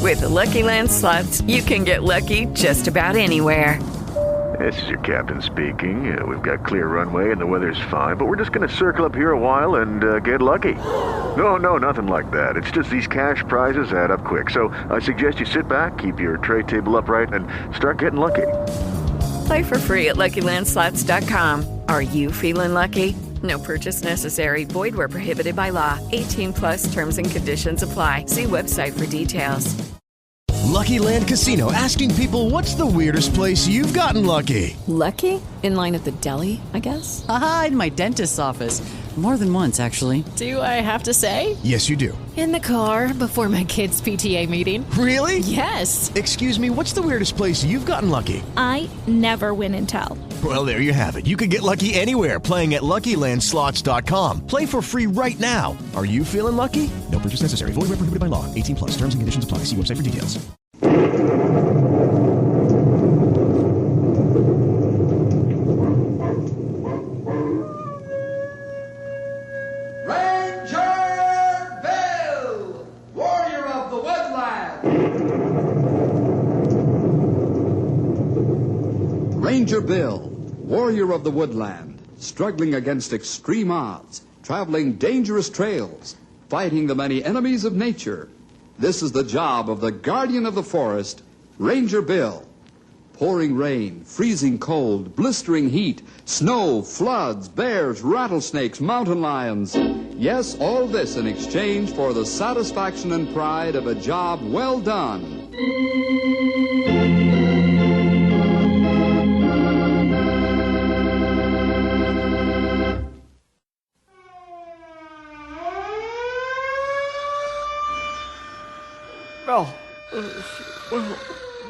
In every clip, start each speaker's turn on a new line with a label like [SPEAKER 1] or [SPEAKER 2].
[SPEAKER 1] With the Lucky Land Slots, you can get lucky just about anywhere.
[SPEAKER 2] This is your captain speaking. We've got clear runway and the weather's fine, but we're just going to circle up here a while and get lucky. No, nothing like that. It's just these cash prizes add up quick. So I suggest you sit back, keep your tray table upright, and start getting lucky.
[SPEAKER 1] Play for free at LuckyLandSlots.com. Are you feeling lucky? No purchase necessary. Void where prohibited by law. 18+ terms and conditions apply. See website for details.
[SPEAKER 3] Lucky Land Casino, asking people, what's the weirdest place you've gotten lucky?
[SPEAKER 4] Lucky? In line at the deli, I guess?
[SPEAKER 5] Aha, in my dentist's office. More than once, actually.
[SPEAKER 4] Do I have to say?
[SPEAKER 3] Yes, you do.
[SPEAKER 4] In the car before my kids' PTA meeting.
[SPEAKER 3] Really?
[SPEAKER 4] Yes.
[SPEAKER 3] Excuse me, what's the weirdest place you've gotten lucky?
[SPEAKER 6] I never win and tell.
[SPEAKER 3] Well, there you have it. You can get lucky anywhere, playing at LuckyLandSlots.com. Play for free right now. Are you feeling lucky? No purchase necessary. Void where prohibited by law. 18+. Terms and conditions apply. See website for details.
[SPEAKER 7] Ranger Bill, warrior of the woodland. Ranger Bill, warrior of the woodland, struggling against extreme odds, traveling dangerous trails, fighting the many enemies of nature. This is the job of the guardian of the forest, Ranger Bill. Pouring rain, freezing cold, blistering heat, snow, floods, bears, rattlesnakes, mountain lions. Yes, all this in exchange for the satisfaction and pride of a job well done.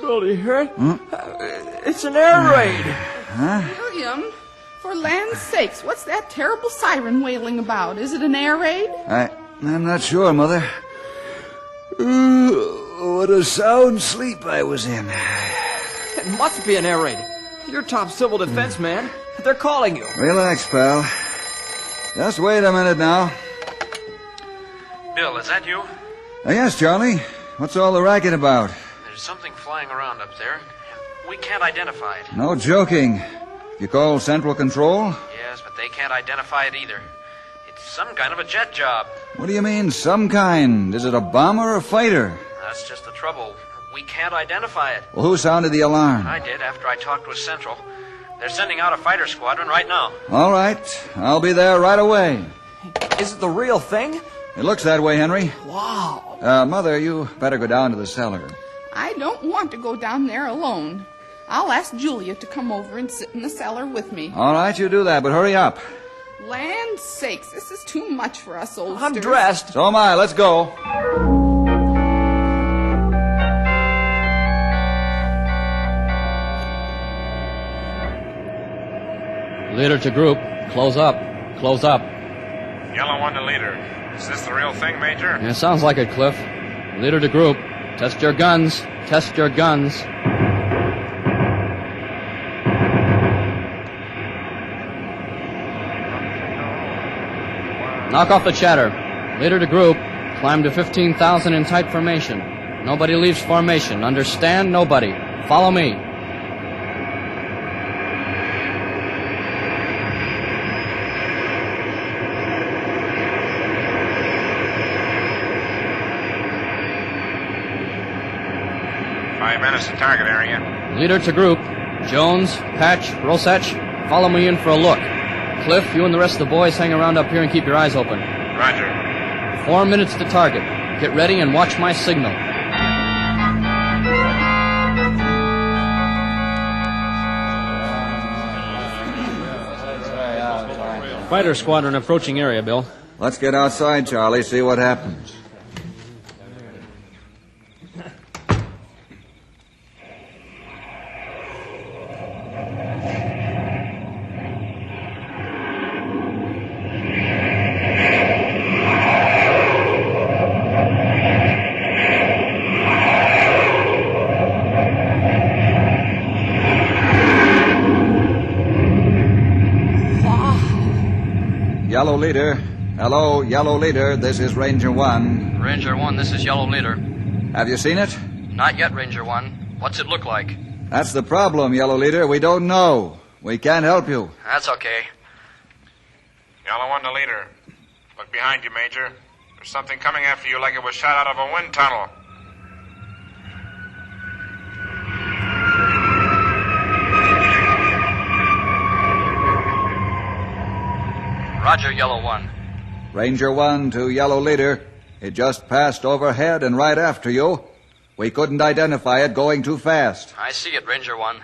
[SPEAKER 8] Bill, do you hear it? It's an air raid.
[SPEAKER 9] William, for land's sakes, what's that terrible siren wailing about? Is it an air raid?
[SPEAKER 10] I'm not sure, Mother. What a sound sleep I was in.
[SPEAKER 8] It must be an air raid. You're top civil defense man. They're calling you.
[SPEAKER 10] Relax, pal. Just wait a minute now.
[SPEAKER 11] Bill, is that you?
[SPEAKER 10] Yes, Charlie. What's all the racket about?
[SPEAKER 11] There's something flying around up there. We can't identify it.
[SPEAKER 10] No joking. You call Central Control?
[SPEAKER 11] Yes, but they can't identify it either. It's some kind of a jet job.
[SPEAKER 10] What do you mean, some kind? Is it a bomber or a fighter?
[SPEAKER 11] That's just the trouble. We can't identify it.
[SPEAKER 10] Well, who sounded the alarm?
[SPEAKER 11] I did after I talked with Central. They're sending out a fighter squadron right now.
[SPEAKER 10] All right. I'll be there right away.
[SPEAKER 8] Is it the real thing?
[SPEAKER 10] It looks that way, Henry.
[SPEAKER 8] Wow.
[SPEAKER 10] Mother, you better go down to the cellar.
[SPEAKER 9] I don't want to go down there alone. I'll ask Julia to come over and sit in the cellar with me.
[SPEAKER 10] All right, you do that, but hurry up.
[SPEAKER 9] Land's sakes, this is too much for us oldsters.
[SPEAKER 8] I'm dressed.
[SPEAKER 10] So am I. Let's go.
[SPEAKER 12] Leader to group. Close up. Close up.
[SPEAKER 13] Yellow 1 to leader. Is this the real thing, Major?
[SPEAKER 12] Yeah, sounds like it, Cliff. Leader to group. Test your guns. Test your guns. Knock off the chatter. Leader to group. Climb to 15,000 in tight formation. Nobody leaves formation. Understand? Nobody. Follow me.
[SPEAKER 13] Minutes to target area.
[SPEAKER 12] Leader to group. Jones, Patch, Rosach, follow me in for a look. Cliff, you and the rest of the boys hang around up here and keep your eyes open.
[SPEAKER 13] Roger.
[SPEAKER 12] 4 minutes to target. Get ready and watch my signal. Fighter squadron approaching area, Bill.
[SPEAKER 10] Let's get outside, Charlie, see what happens. Yellow Leader. Hello, Yellow Leader. This is Ranger 1.
[SPEAKER 12] Ranger 1, this is Yellow Leader.
[SPEAKER 10] Have you seen it?
[SPEAKER 12] Not yet, Ranger 1. What's it look like?
[SPEAKER 10] That's the problem, Yellow Leader. We don't know. We can't help you.
[SPEAKER 12] That's okay.
[SPEAKER 13] Yellow 1 to leader. Look behind you, Major. There's something coming after you like it was shot out of a wind tunnel.
[SPEAKER 12] Roger, Yellow 1.
[SPEAKER 10] Ranger 1 to Yellow Leader. It just passed overhead and right after you. We couldn't identify it going too fast.
[SPEAKER 12] I see it, Ranger 1.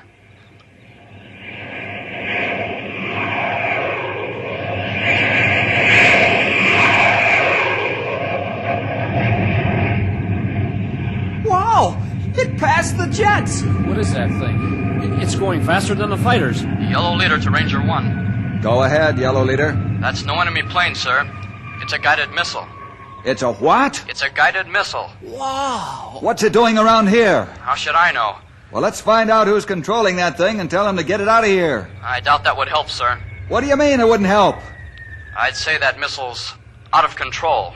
[SPEAKER 8] Wow! It passed the jets!
[SPEAKER 12] What is that thing? It's going faster than the fighters. Yellow Leader to Ranger 1.
[SPEAKER 10] Go ahead, Yellow Leader.
[SPEAKER 12] That's no enemy plane, sir. It's a guided missile.
[SPEAKER 10] It's a what?
[SPEAKER 12] It's a guided missile.
[SPEAKER 8] Wow!
[SPEAKER 10] What's it doing around here?
[SPEAKER 12] How should I know?
[SPEAKER 10] Well, let's find out who's controlling that thing and tell him to get it out of here.
[SPEAKER 12] I doubt that would help, sir.
[SPEAKER 10] What do you mean it wouldn't help?
[SPEAKER 12] I'd say that missile's out of control.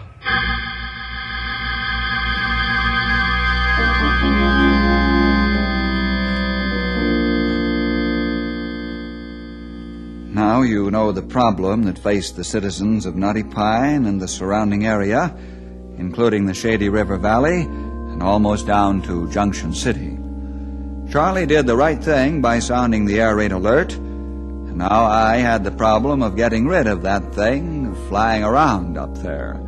[SPEAKER 10] Now you know the problem that faced the citizens of Knotty Pine and the surrounding area, including the Shady River Valley and almost down to Junction City. Charlie did the right thing by sounding the air raid alert, and now I had the problem of getting rid of that thing flying around up there.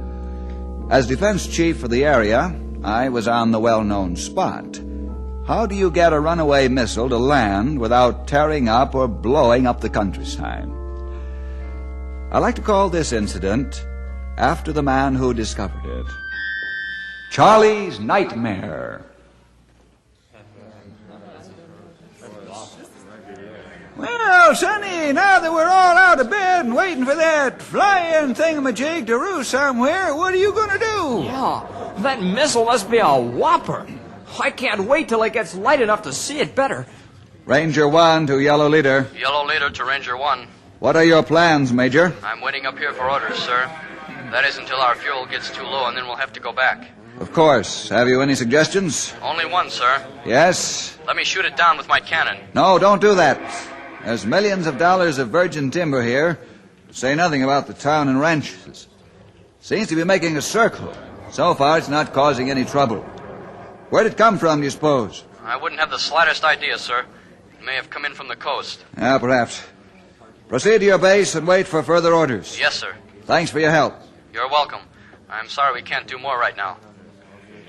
[SPEAKER 10] As defense chief for the area, I was on the well-known spot. How do you get a runaway missile to land without tearing up or blowing up the countryside? I like to call this incident after the man who discovered it. Charlie's Nightmare. Well, Sonny, now that we're all out of bed and waiting for that flying thingamajig to roost somewhere, what are you going to do?
[SPEAKER 8] Yeah, that missile must be a whopper. I can't wait till it gets light enough to see it better.
[SPEAKER 10] Ranger 1 to Yellow Leader.
[SPEAKER 12] Yellow Leader to Ranger 1.
[SPEAKER 10] What are your plans, Major?
[SPEAKER 12] I'm waiting up here for orders, sir. That is until our fuel gets too low, and then we'll have to go back.
[SPEAKER 10] Of course. Have you any suggestions?
[SPEAKER 12] Only one, sir.
[SPEAKER 10] Yes?
[SPEAKER 12] Let me shoot it down with my cannon.
[SPEAKER 10] No, don't do that. There's millions of dollars of virgin timber here. Say nothing about the town and ranches. Seems to be making a circle. So far, it's not causing any trouble. Where'd it come from, do you suppose?
[SPEAKER 12] I wouldn't have the slightest idea, sir. It may have come in from the coast.
[SPEAKER 10] Yeah, perhaps. Proceed to your base and wait for further orders.
[SPEAKER 12] Yes, sir.
[SPEAKER 10] Thanks for your help.
[SPEAKER 12] You're welcome. I'm sorry we can't do more right now.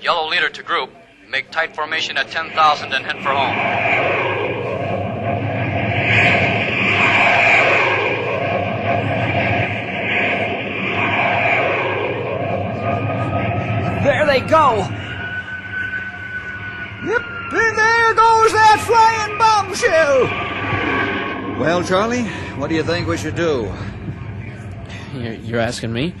[SPEAKER 12] Yellow Leader to group. Make tight formation at 10,000 and head for home.
[SPEAKER 8] There they go!
[SPEAKER 10] Yep, and there goes that flying bombshell! Well, Charlie, what do you think we should do?
[SPEAKER 12] You're asking me?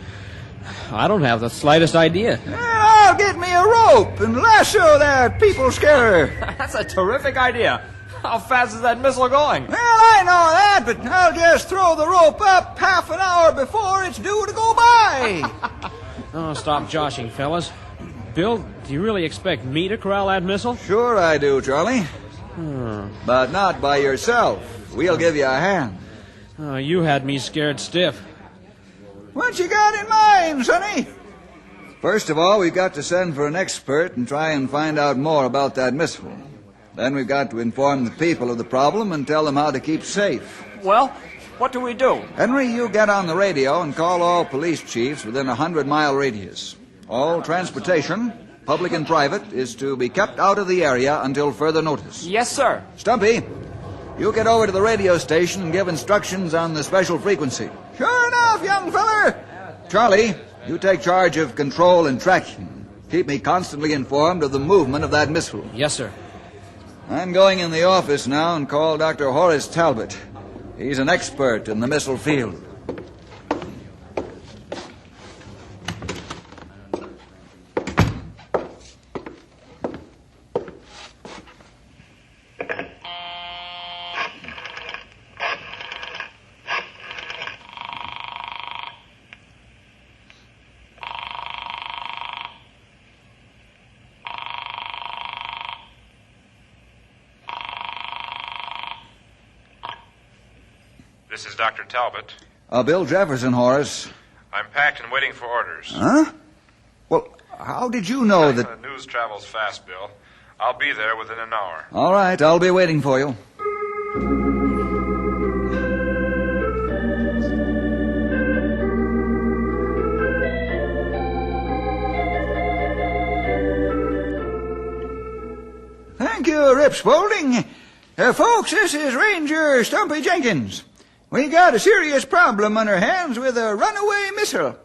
[SPEAKER 12] I don't have the slightest idea.
[SPEAKER 10] I'll get me a rope and lasso that people scarer.
[SPEAKER 8] That's a terrific idea. How fast is that missile going?
[SPEAKER 10] Well, I know that, but I'll just throw the rope up half an hour before it's due to go by.
[SPEAKER 12] Oh, stop joshing, fellas. Bill, do you really expect me to corral that missile?
[SPEAKER 10] Sure I do, Charlie. But not by yourself. We'll give you a hand.
[SPEAKER 12] Oh, you had me scared stiff.
[SPEAKER 10] What you got in mind, Sonny? First of all, we've got to send for an expert and try and find out more about that missile. Then we've got to inform the people of the problem and tell them how to keep safe.
[SPEAKER 8] Well, what do we do? Henry,
[SPEAKER 10] you get on the radio and call all police chiefs within a 100-mile radius. All transportation, public and private, is to be kept out of the area until further notice.
[SPEAKER 8] Yes, sir.
[SPEAKER 10] Stumpy, you get over to the radio station and give instructions on the special frequency. Sure enough, young feller. Charlie, you take charge of control and tracking. Keep me constantly informed of the movement of that missile.
[SPEAKER 12] Yes, sir.
[SPEAKER 10] I'm going in the office now and call Dr. Horace Talbot. He's an expert in the missile field.
[SPEAKER 13] This is Dr. Talbot.
[SPEAKER 10] Bill Jefferson, Horace.
[SPEAKER 13] I'm packed and waiting for orders.
[SPEAKER 10] Huh? Well, how did you know that...
[SPEAKER 13] The news travels fast, Bill. I'll be there within an hour.
[SPEAKER 10] All right, I'll be waiting for you. Thank you, Rip Spaulding. Folks, this is Ranger Stumpy Jenkins. We got a serious problem on our hands with a runaway missile.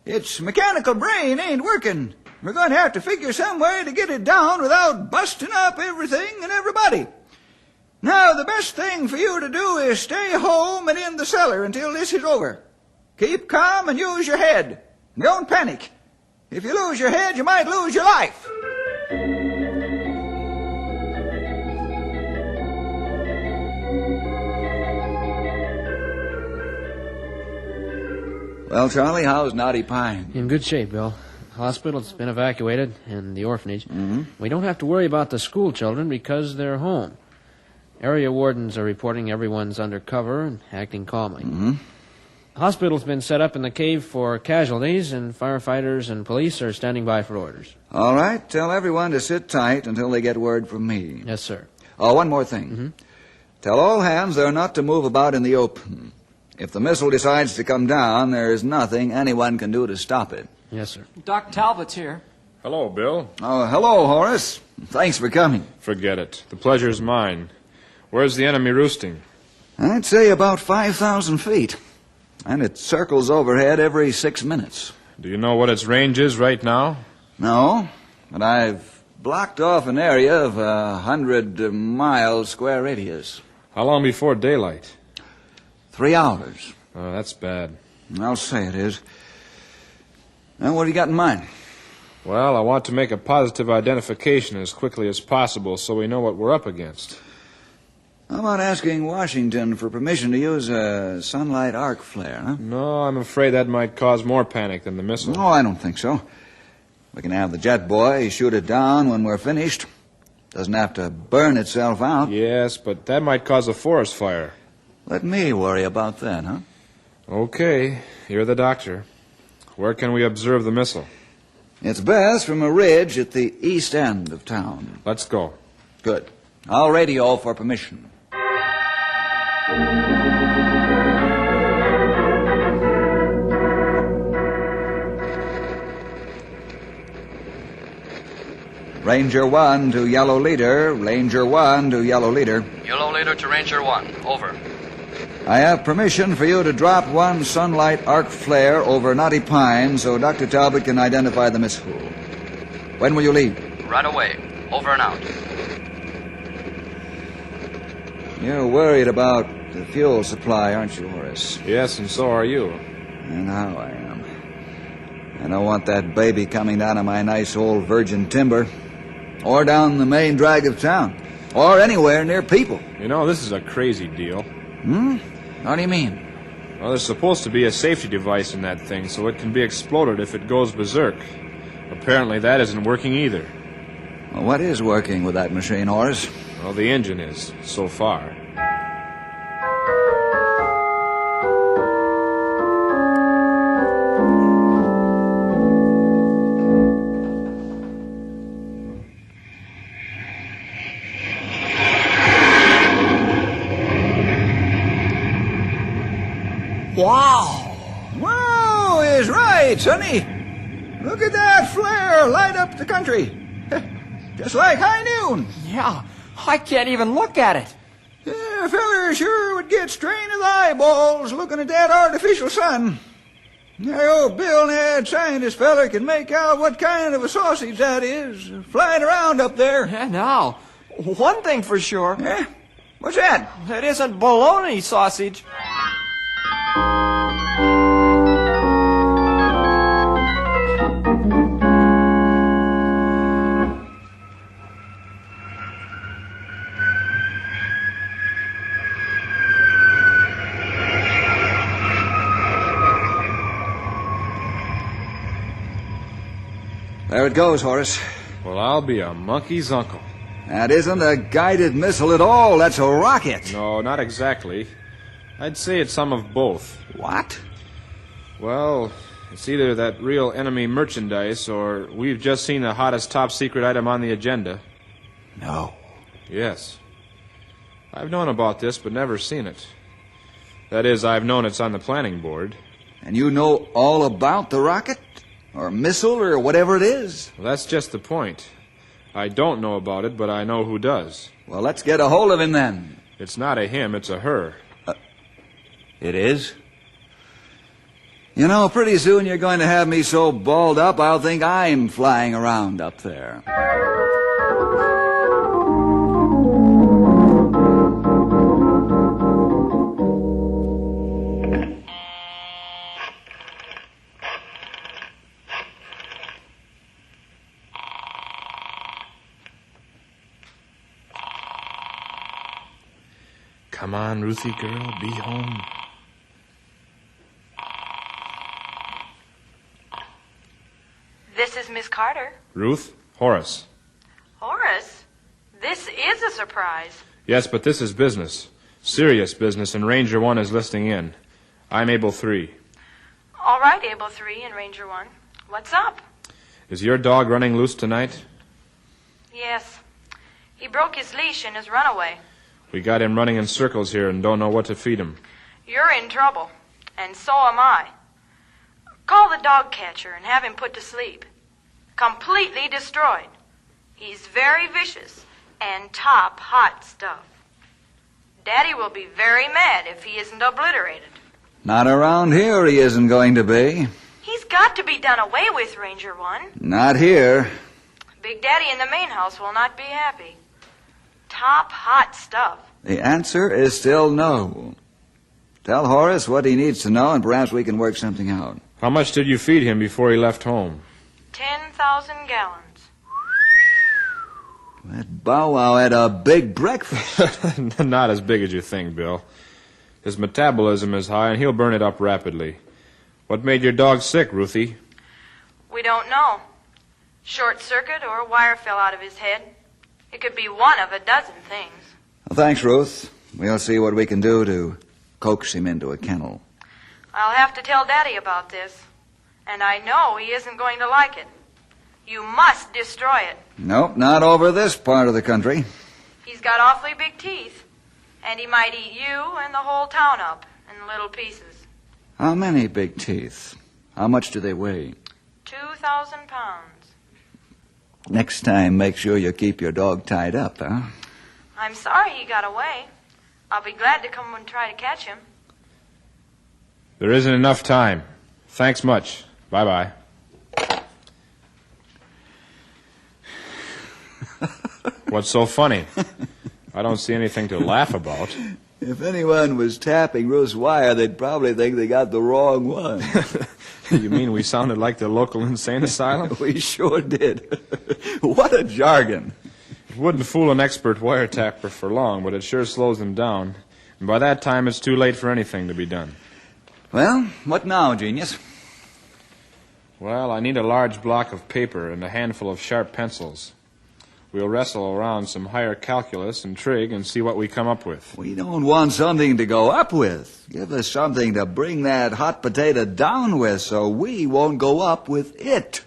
[SPEAKER 10] Its mechanical brain ain't working. We're going to have to figure some way to get it down without busting up everything and everybody. Now, the best thing for you to do is stay home and in the cellar until this is over. Keep calm and use your head. Don't panic. If you lose your head, you might lose your life. Well, Charlie, how's Knotty Pine?
[SPEAKER 12] In good shape, Bill. The hospital's been evacuated, and the orphanage. We don't have to worry about the school children because they're home. Area wardens are reporting everyone's under cover and acting calmly. The hospital's been set up in the cave for casualties, and firefighters and police are standing by for orders.
[SPEAKER 10] All right, tell everyone to sit tight until they get word from me.
[SPEAKER 12] Yes, sir.
[SPEAKER 10] Oh, one more thing. Tell all hands they're not to move about in the open. If the missile decides to come down, there is nothing anyone can do to stop it.
[SPEAKER 12] Yes, sir.
[SPEAKER 8] Doc Talbot's here.
[SPEAKER 13] Hello, Bill.
[SPEAKER 10] Oh, hello, Horace. Thanks for coming.
[SPEAKER 13] Forget it. The pleasure's mine. Where's the enemy roosting?
[SPEAKER 10] I'd say about 5,000 feet. And it circles overhead every 6 minutes.
[SPEAKER 13] Do you know what its range is right now?
[SPEAKER 10] No, but I've blocked off an area of 100-mile square radius.
[SPEAKER 13] How long before daylight?
[SPEAKER 10] 3 hours.
[SPEAKER 13] Oh, that's bad.
[SPEAKER 10] I'll say it is. Now, what do you got in mind?
[SPEAKER 13] Well, I want to make a positive identification as quickly as possible so we know what we're up against.
[SPEAKER 10] How about asking Washington for permission to use a sunlight arc flare, huh?
[SPEAKER 13] No, I'm afraid that might cause more panic than the missile.
[SPEAKER 10] No, I don't think so. We can have the jet boy shoot it down when we're finished. Doesn't have to burn itself out.
[SPEAKER 13] Yes, but that might cause a forest fire.
[SPEAKER 10] Let me worry about that, huh?
[SPEAKER 13] Okay, you're the doctor. Where can we observe the missile?
[SPEAKER 10] It's best from a ridge at the east end of town.
[SPEAKER 13] Let's go.
[SPEAKER 10] Good. I'll radio for permission. Ranger 1 to Yellow Leader. Ranger 1 to Yellow Leader.
[SPEAKER 12] Yellow Leader to Ranger 1. Over.
[SPEAKER 10] I have permission for you to drop one sunlight arc flare over Knotty Pine so Dr. Talbot can identify the missile. When will you leave?
[SPEAKER 12] Right away. Over and out.
[SPEAKER 10] You're worried about the fuel supply, aren't you, Horace?
[SPEAKER 13] Yes, and so are you.
[SPEAKER 10] And how I am. I don't want that baby coming down on my nice old virgin timber, or down the main drag of town, or anywhere near people.
[SPEAKER 13] You know, this is a crazy deal.
[SPEAKER 10] What do you mean?
[SPEAKER 13] Well, there's supposed to be a safety device in that thing, so it can be exploded if it goes berserk. Apparently that isn't working either.
[SPEAKER 10] Well, what is working with that machine, Horace?
[SPEAKER 13] Well, the engine is, so far.
[SPEAKER 8] Wow!
[SPEAKER 10] Wow is right, Sonny. Look at that flare light up the country. Just like high noon.
[SPEAKER 8] Yeah, I can't even look at it.
[SPEAKER 10] Yeah, a feller sure would get strained of the eyeballs looking at that artificial sun. That old Bill Ned scientist feller can make out what kind of a sausage that is flying around up there.
[SPEAKER 8] Yeah, now, one thing for sure.
[SPEAKER 10] Yeah? What's that?
[SPEAKER 8] It isn't bologna sausage.
[SPEAKER 10] There it goes, Horace.
[SPEAKER 13] Well, I'll be a monkey's uncle.
[SPEAKER 10] That isn't a guided missile at all. That's a rocket.
[SPEAKER 13] No, not exactly.
[SPEAKER 14] I'd say it's some of both.
[SPEAKER 10] What?
[SPEAKER 14] Well, it's either that real enemy merchandise or we've just seen the hottest top-secret item on the agenda.
[SPEAKER 10] No.
[SPEAKER 14] Yes. I've known about this, but never seen it. That is, I've known it's on the planning board.
[SPEAKER 10] And you know all about the rocket? Or missile, or whatever it is?
[SPEAKER 14] Well, that's just the point. I don't know about it, but I know who does.
[SPEAKER 10] Well, let's get a hold of him then.
[SPEAKER 14] It's not a him, it's a her.
[SPEAKER 10] It is? You know, pretty soon you're going to have me so balled up I'll think I'm flying around up there.
[SPEAKER 14] Come on, Ruthie girl, be home.
[SPEAKER 15] This is Miss Carter.
[SPEAKER 14] Ruth, Horace.
[SPEAKER 15] Horace, this is a surprise.
[SPEAKER 14] Yes, but this is business. Serious business, and Ranger 1 is listing in. I'm Able 3.
[SPEAKER 15] All right, Able 3 and Ranger 1. What's up?
[SPEAKER 14] Is your dog running loose tonight?
[SPEAKER 15] Yes. He broke his leash and has run away.
[SPEAKER 14] We got him running in circles here and don't know what to feed him.
[SPEAKER 15] You're in trouble, and so am I. Call the dog catcher and have him put to sleep. Completely destroyed. He's very vicious and top hot stuff. Daddy will be very mad if he isn't obliterated.
[SPEAKER 10] Not around here he isn't going to be.
[SPEAKER 15] He's got to be done away with, Ranger 1.
[SPEAKER 10] Not here.
[SPEAKER 15] Big Daddy in the main house will not be happy. Top hot stuff.
[SPEAKER 10] The answer is still no. Tell Horace what he needs to know, and perhaps we can work something out.
[SPEAKER 14] How much did you feed him before he left home?
[SPEAKER 15] 10,000 gallons.
[SPEAKER 10] That Bow Wow had a big breakfast.
[SPEAKER 14] Not as big as you think, Bill. His metabolism is high, and he'll burn it up rapidly. What made your dog sick, Ruthie?
[SPEAKER 15] We don't know. Short circuit or a wire fell out of his head. It could be one of a dozen things.
[SPEAKER 10] Well, thanks, Ruth. We'll see what we can do to coax him into a kennel.
[SPEAKER 15] I'll have to tell Daddy about this. And I know he isn't going to like it. You must destroy it.
[SPEAKER 10] Nope, not over this part of the country.
[SPEAKER 15] He's got awfully big teeth. And he might eat you and the whole town up in little pieces.
[SPEAKER 10] How many big teeth? How much do they weigh?
[SPEAKER 15] 2,000 pounds.
[SPEAKER 10] Next time, make sure you keep your dog tied up, huh?
[SPEAKER 15] I'm sorry he got away. I'll be glad to come and try to catch him.
[SPEAKER 14] There isn't enough time. Thanks much. Bye-bye. What's so funny? I don't see anything to laugh about.
[SPEAKER 10] If anyone was tapping Ruth's wire, they'd probably think they got the wrong one.
[SPEAKER 14] You mean we sounded like the local insane asylum?
[SPEAKER 10] We sure did. What a jargon.
[SPEAKER 14] It wouldn't fool an expert wiretapper for long, but it sure slows them down. And by that time, it's too late for anything to be done.
[SPEAKER 10] Well, what now, genius?
[SPEAKER 14] Well, I need a large block of paper and a handful of sharp pencils. We'll wrestle around some higher calculus and trig and see what we come up with.
[SPEAKER 10] We don't want something to go up with. Give us something to bring that hot potato down with so we won't go up with it.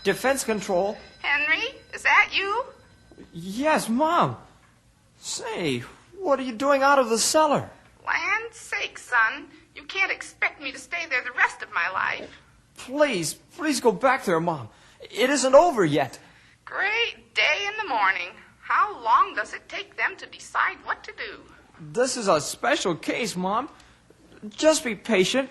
[SPEAKER 8] Defense Control.
[SPEAKER 9] Henry, is that you?
[SPEAKER 8] Yes, Mom. Say, what are you doing out of the cellar?
[SPEAKER 9] Land's sake, son. You can't expect me to stay there the rest of my life.
[SPEAKER 8] Please go back there, Mom. It isn't over yet.
[SPEAKER 9] Great day in the morning. How long does it take them to decide what to do?
[SPEAKER 8] This is a special case, Mom. Just be patient.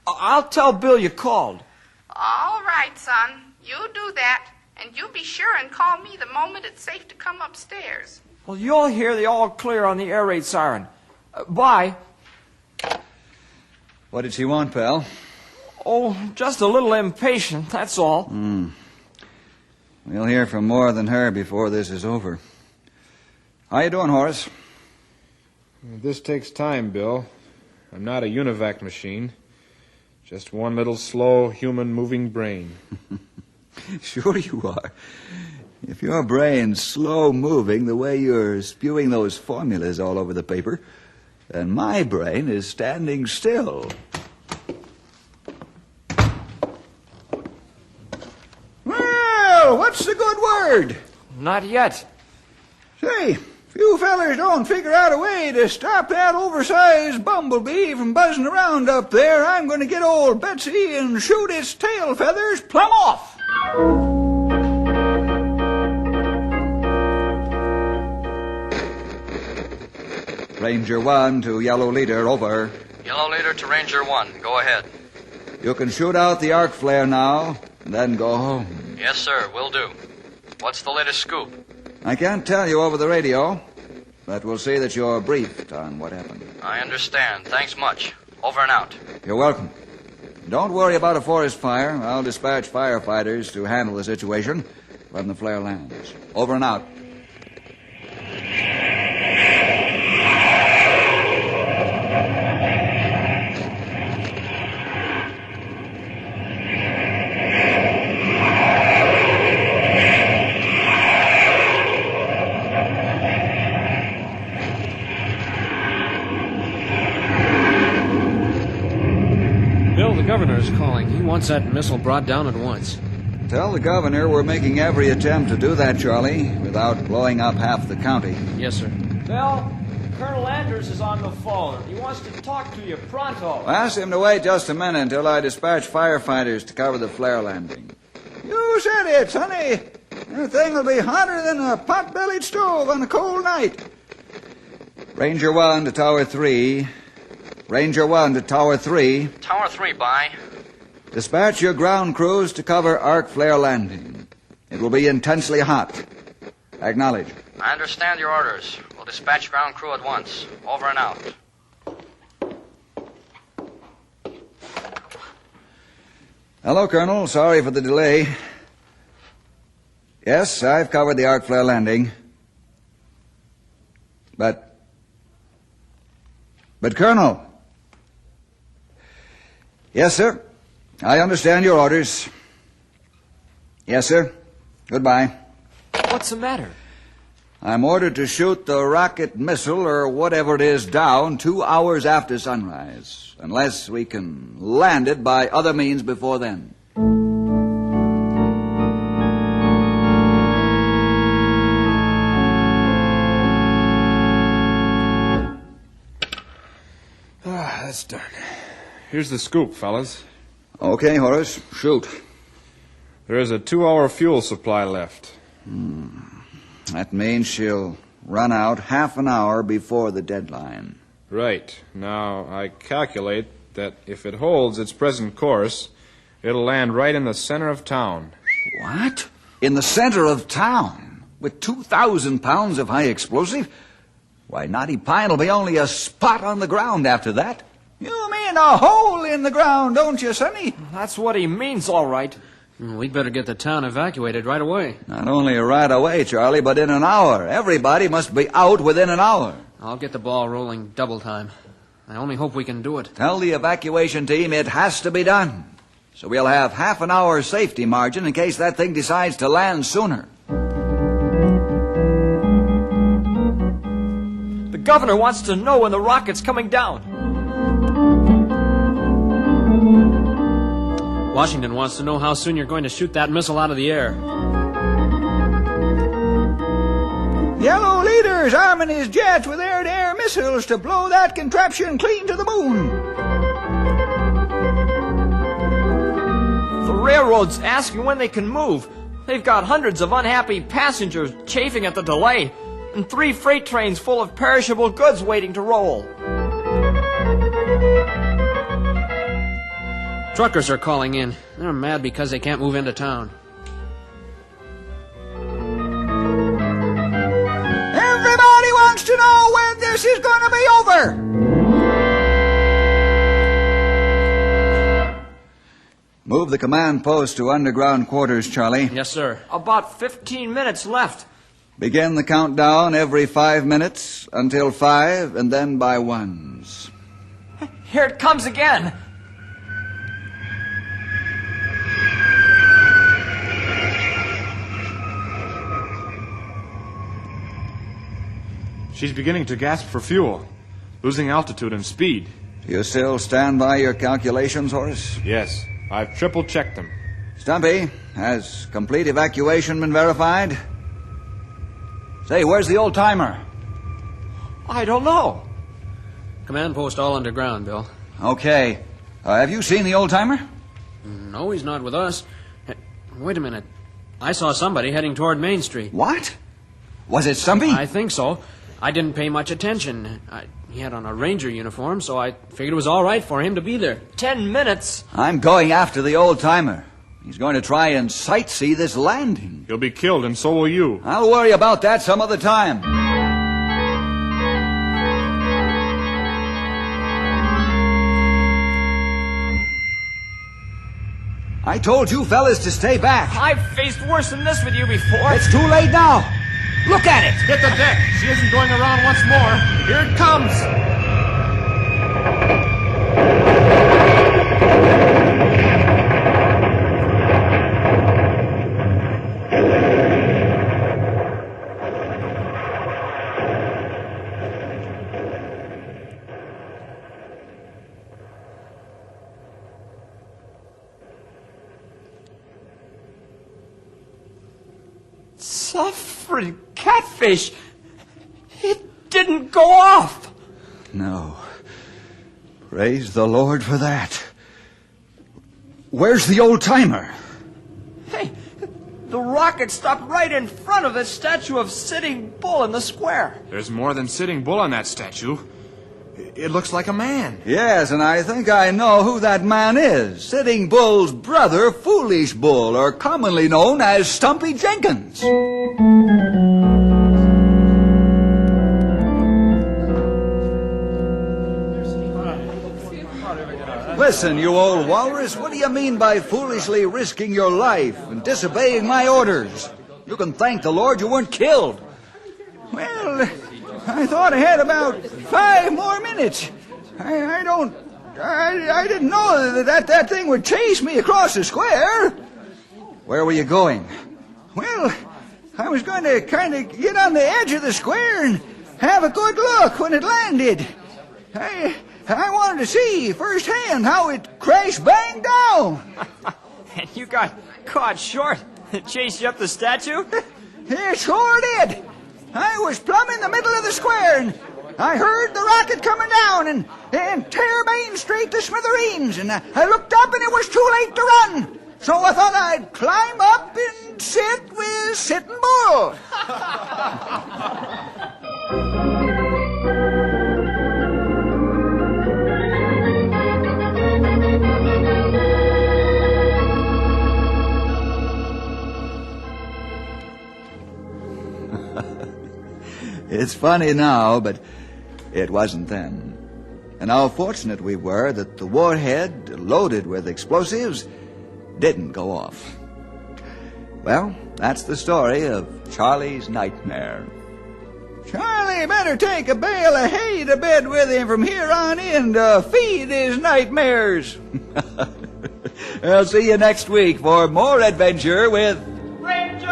[SPEAKER 8] I'll tell Bill you called.
[SPEAKER 9] All right, son. You do that, and you be sure and call me the moment it's safe to come upstairs.
[SPEAKER 8] Well, you'll hear the all clear on the air raid siren. Bye.
[SPEAKER 10] What did she want, pal?
[SPEAKER 8] Oh, just a little impatient, that's all.
[SPEAKER 10] We'll hear from more than her before this is over. How you doing, Horace?
[SPEAKER 14] This takes time, Bill. I'm not a UNIVAC machine. Just one little slow, human-moving brain.
[SPEAKER 10] Sure you are. If your brain's slow-moving the way you're spewing those formulas all over the paper, then my brain is standing still. Well, what's the good word?
[SPEAKER 8] Not yet.
[SPEAKER 10] Say, if you fellers don't figure out a way to stop that oversized bumblebee from buzzing around up there, I'm going to get old Betsy and shoot its tail feathers plumb off. Ranger 1 to Yellow Leader, over.
[SPEAKER 11] Yellow Leader to Ranger 1. Go ahead.
[SPEAKER 10] You can shoot out the arc flare now, and then go home.
[SPEAKER 11] Yes, sir. Will do. What's the latest scoop?
[SPEAKER 10] I can't tell you over the radio, but we'll see that you're briefed on what happened.
[SPEAKER 11] I understand. Thanks much. Over and out.
[SPEAKER 10] You're welcome. Don't worry about a forest fire. I'll dispatch firefighters to handle the situation when the flare lands. Over and out.
[SPEAKER 12] The governor's calling. He wants that missile brought down at once.
[SPEAKER 10] Tell the governor we're making every attempt to do that, Charlie, without blowing up half the county.
[SPEAKER 12] Yes, sir.
[SPEAKER 8] Bill, Colonel Andrews is on the phone. He wants to talk to you pronto.
[SPEAKER 10] Ask him to wait just a minute until I dispatch firefighters to cover the flare landing. You said it, sonny. That thing will be hotter than a pot-bellied stove on a cold night. Ranger 1 to Tower 3. Ranger 1 to Tower 3.
[SPEAKER 11] Tower 3, bye.
[SPEAKER 10] Dispatch your ground crews to cover arc flare landing. It will be intensely hot. Acknowledge.
[SPEAKER 11] I understand your orders. We'll dispatch ground crew at once. Over and out.
[SPEAKER 10] Hello, Colonel. Sorry for the delay. Yes, I've covered the arc flare landing. But, Colonel... Yes, sir. I understand your orders. Yes, sir. Goodbye.
[SPEAKER 8] What's the matter?
[SPEAKER 10] I'm ordered to shoot the rocket missile or whatever it is down 2 hours after sunrise, unless we can land it by other means before then.
[SPEAKER 14] That's done. Here's the scoop, fellas.
[SPEAKER 10] Okay, Horace. Shoot.
[SPEAKER 14] There is a 2-hour fuel supply left.
[SPEAKER 10] That means she'll run out half an hour before the deadline.
[SPEAKER 14] Right. Now, I calculate that if it holds its present course, it'll land right in the center of town.
[SPEAKER 10] What? In the center of town? With 2,000 pounds of high explosive? Why, Knotty Pine will be only a spot on the ground after that. You mean a hole in the ground, don't you, Sonny?
[SPEAKER 8] That's what he means, all right.
[SPEAKER 12] We'd better get the town evacuated right away.
[SPEAKER 10] Not only right away, Charlie, but in an hour. Everybody must be out within an hour.
[SPEAKER 12] I'll get the ball rolling double time. I only hope we can do it.
[SPEAKER 10] Tell the evacuation team it has to be done. So we'll have half an hour's safety margin in case that thing decides to land sooner.
[SPEAKER 8] The governor wants to know when the rocket's coming down.
[SPEAKER 12] Washington wants to know how soon you're going to shoot that missile out of the air.
[SPEAKER 10] Yellow Leader's arming his jets with air-to-air missiles to blow that contraption clean to the moon.
[SPEAKER 8] The railroad's asking when they can move. They've got hundreds of unhappy passengers chafing at the delay, and 3 freight trains full of perishable goods waiting to roll.
[SPEAKER 12] Truckers are calling in. They're mad because they can't move into town.
[SPEAKER 10] Everybody wants to know when this is going to be over. Move the command post to underground quarters, Charlie.
[SPEAKER 12] Yes, sir.
[SPEAKER 8] About 15 minutes left.
[SPEAKER 10] Begin the countdown every 5 minutes until 5, and then by ones.
[SPEAKER 8] Here it comes again.
[SPEAKER 14] She's beginning to gasp for fuel, losing altitude and speed.
[SPEAKER 10] Do you still stand by your calculations, Horace?
[SPEAKER 14] Yes, I've triple-checked them.
[SPEAKER 10] Stumpy, has complete evacuation been verified? Say, where's the old-timer?
[SPEAKER 8] I don't know.
[SPEAKER 12] Command post all underground, Bill.
[SPEAKER 10] Okay. Have you seen the old-timer?
[SPEAKER 12] No, he's not with us. Wait a minute. I saw somebody heading toward Main Street.
[SPEAKER 10] What? Was it Stumpy?
[SPEAKER 12] I think so. I didn't pay much attention. He had on a ranger uniform, so I figured it was all right for him to be there.
[SPEAKER 8] 10 minutes?
[SPEAKER 10] I'm going after the old-timer. He's going to try and sightsee this landing.
[SPEAKER 14] He'll be killed, and so will you.
[SPEAKER 10] I'll worry about that some other time. I told you fellas to stay back.
[SPEAKER 8] I've faced worse than this with you before.
[SPEAKER 10] It's too late now. Look at it.
[SPEAKER 14] Hit the deck. She isn't going around once more. Here it comes.
[SPEAKER 8] Suffering catfish. It didn't go off.
[SPEAKER 10] No. Praise the Lord for that. Where's the old-timer?
[SPEAKER 8] Hey, the rocket stopped right in front of the statue of Sitting Bull in the square.
[SPEAKER 14] There's more than Sitting Bull on that statue. It looks like a man.
[SPEAKER 10] Yes, and I think I know who that man is. Sitting Bull's brother, Foolish Bull, or commonly known as Stumpy Jenkins. Listen, you old walrus, what do you mean by foolishly risking your life and disobeying my orders? You can thank the Lord you weren't killed. Well, I thought I had about 5 more minutes. I didn't know that thing would chase me across the square. Where were you going? Well, I was going to kind of get on the edge of the square and have a good look when it landed. I wanted to see firsthand how it crash-banged down.
[SPEAKER 8] And you got caught short and chased you up the statue?
[SPEAKER 10] It sure did. I was plumb in the middle of the square, and I heard the rocket coming down and tear Main Street to smithereens, and I looked up and it was too late to run. So I thought I'd climb up and sit with Sitting Bull. It's funny now, but it wasn't then. And how fortunate we were that the warhead, loaded with explosives, didn't go off. Well, that's the story of Charlie's nightmare. Charlie better take a bale of hay to bed with him from here on in to feed his nightmares. I'll see you next week for more adventure with
[SPEAKER 8] Ranger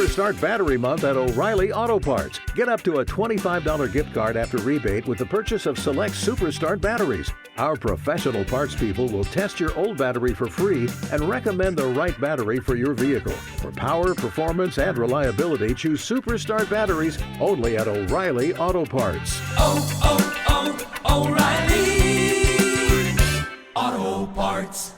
[SPEAKER 16] Start Battery Month at O'Reilly Auto Parts. Get up to a $25 gift card after rebate with the purchase of select Super Start batteries. Our professional parts people will test your old battery for free and recommend the right battery for your vehicle. For power, performance, and reliability, choose Super Start batteries only at O'Reilly Auto Parts.
[SPEAKER 17] O'Reilly Auto Parts.